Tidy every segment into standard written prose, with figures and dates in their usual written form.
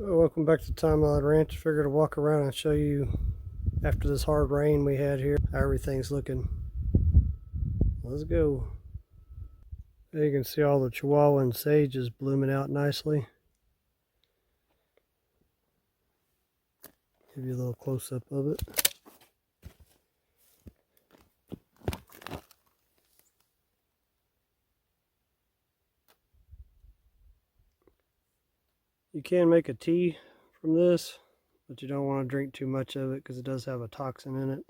Welcome back to Time Island Ranch. Figured to walk around and show you after this hard rain we had here how everything's looking. Let's go. There you can see all the Chihuahuan sage is blooming out nicely. Give you a little close-up of it. You can make a tea from this, but you don't want to drink too much of it because it does have a toxin in it.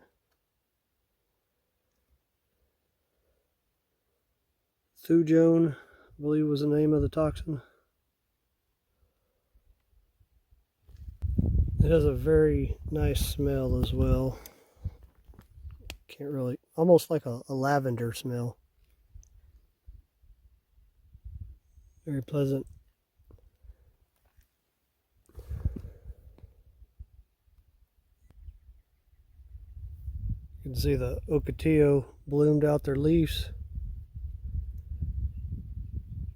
Thujone, I believe, was the name of the toxin. It has a very nice smell as well. Can't really, almost like a lavender smell. Very pleasant. You can see the Ocotillo bloomed out their leaves,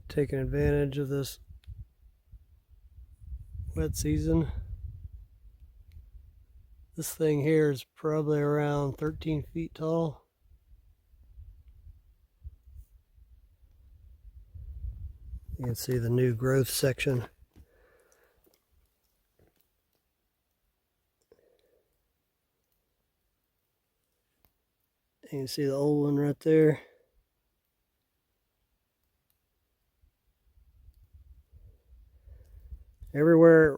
taking advantage of this wet season. This thing here is probably around 13 feet tall. You can see the new growth section. You can see the old one right there. Everywhere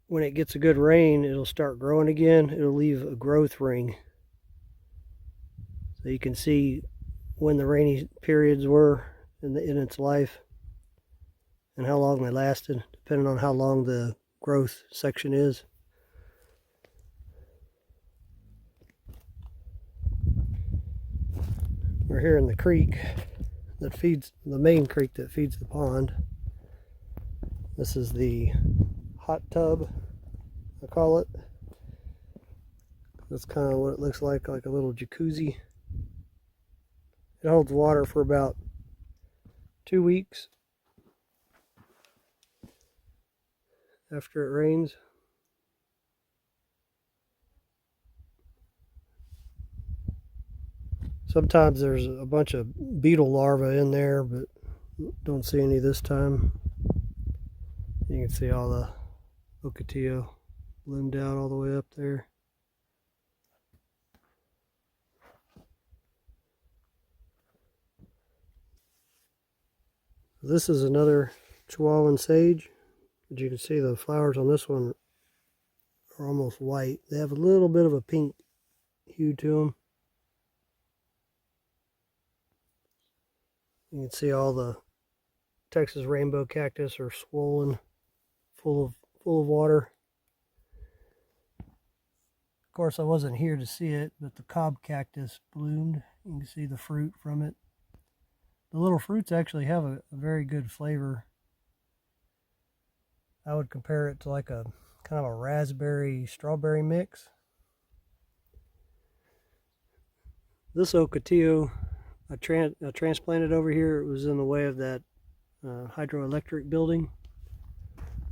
when it gets a good rain, it'll start growing again. It'll leave a growth ring. So you can see when the rainy periods were in its life and how long they lasted, depending on how long the growth section is. We're here in the creek that feeds, the main creek that feeds the pond. This is the hot tub, I call it. That's kind of what it looks like a little jacuzzi. It holds water for about 2 weeks after it rains. Sometimes there's a bunch of beetle larvae in there, but don't see any this time. You can see all the Ocotillo bloomed out all the way up there. This is another Chihuahuan sage. As you can see, the flowers on this one are almost white. They have a little bit of a pink hue to them. You can see all the Texas rainbow cactus are swollen, full of water. Of course, I wasn't here to see it, but the cob cactus bloomed. You can see the fruit from it. The little fruits actually have a very good flavor. I would compare it to like a kind of a raspberry strawberry mix. This Ocotillo I transplanted over here. It was in the way of that hydroelectric building.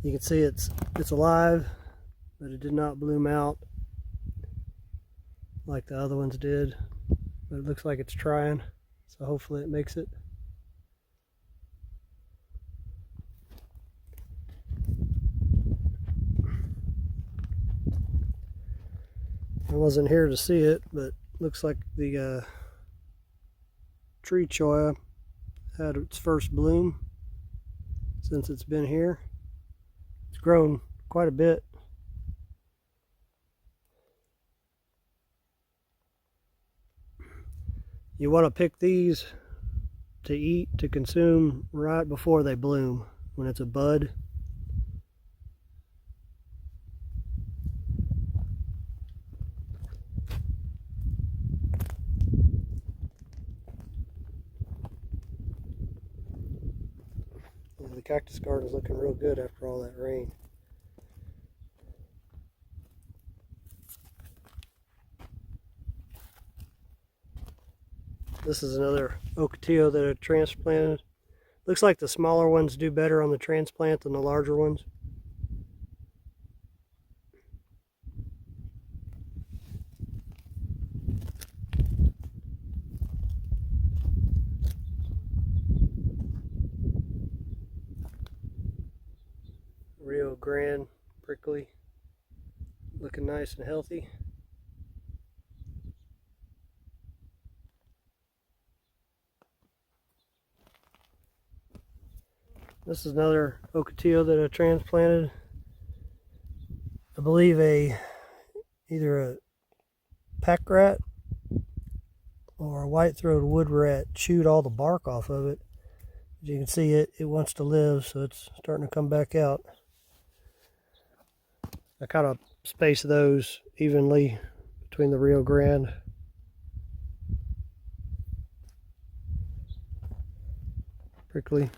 You can see it's alive, but it did not bloom out like the other ones did. But it looks like it's trying, so hopefully it makes it. I wasn't here to see it, but looks like the tree cholla had its first bloom since it's been here. It's grown quite a bit. You want to pick these to eat, to consume right before they bloom, when it's a bud. The cactus garden is looking real good after all that rain. This is another Ocotillo that I transplanted. Looks like the smaller ones do better on the transplant than the larger ones. Rio Grande, prickly, looking nice and healthy. This is another Ocotillo that I transplanted. I believe either a pack rat or a white-throated wood rat chewed all the bark off of it. As you can see, it wants to live, so it's starting to come back out. I kind of space those evenly between the Rio Grande. Prickly.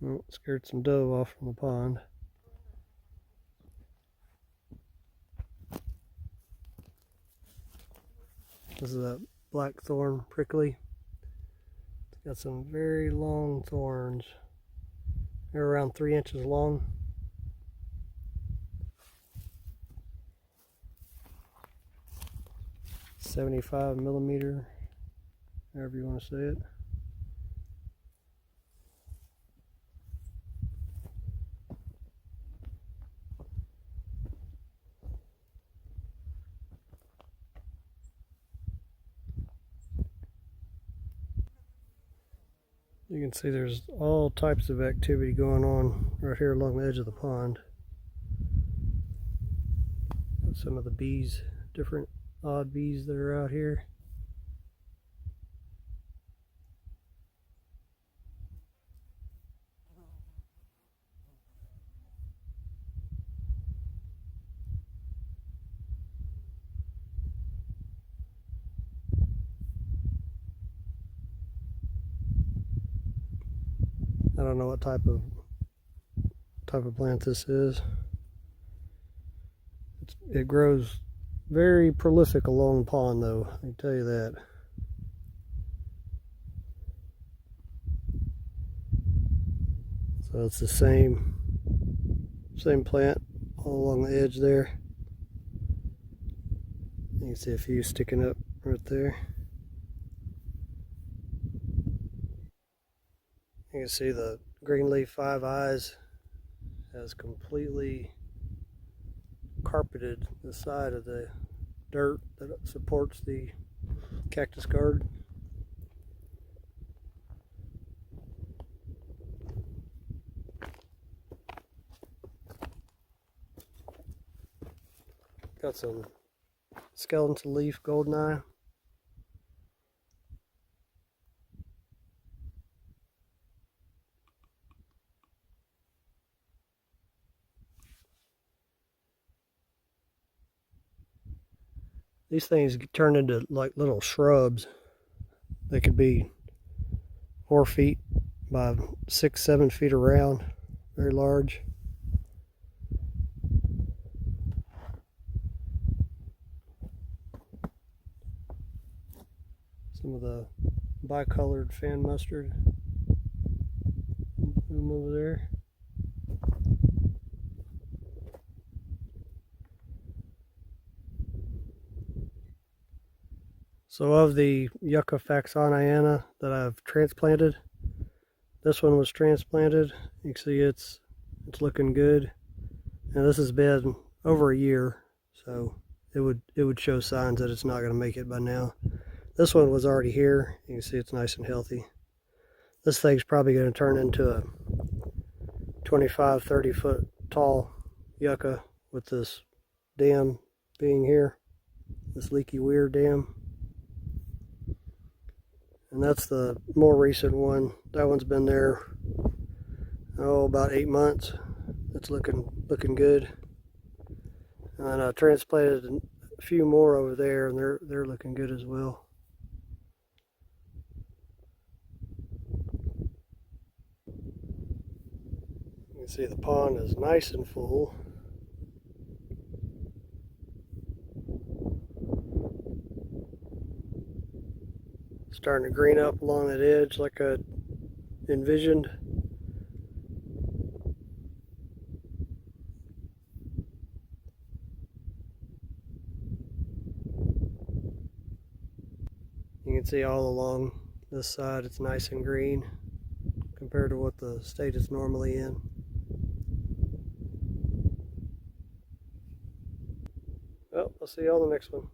Oh, scared some dove off from the pond. This is a blackthorn prickly. It's got some very long thorns. They're around 3 inches long. .75 millimeter, however you want to say it. You can see there's all types of activity going on right here along the edge of the pond. Got some of the bees, different odd bees that are out here. I don't know what type of plant this is. It grows very prolific along the pond, though, I can tell you that. So it's the same plant all along the edge there. You can see a few sticking up right there. You can see the greenleaf 5 eyes has completely carpeted the side of the dirt that supports the cactus garden. Got some skeleton leaf goldeneye. These things turn into like little shrubs. They could be 4 feet by 6-7 feet around, very large. Some of the bicolored fan mustard bloom over there. So of the Yucca faxoniana that I've transplanted, this one was transplanted. You can see it's looking good. And this has been over a year, so it would show signs that it's not going to make it by now. This one was already here. You can see it's nice and healthy. This thing's probably going to turn into a 25-30 foot tall yucca with this dam being here, this leaky weir dam. And that's the more recent one. That one's been there, about 8 months. It's looking good. And I transplanted a few more over there, and they're looking good as well. You can see the pond is nice and full. Starting to green up along that edge like I envisioned. You can see all along this side it's nice and green. compared to what the state is normally in. Well, I'll see you all in the next one.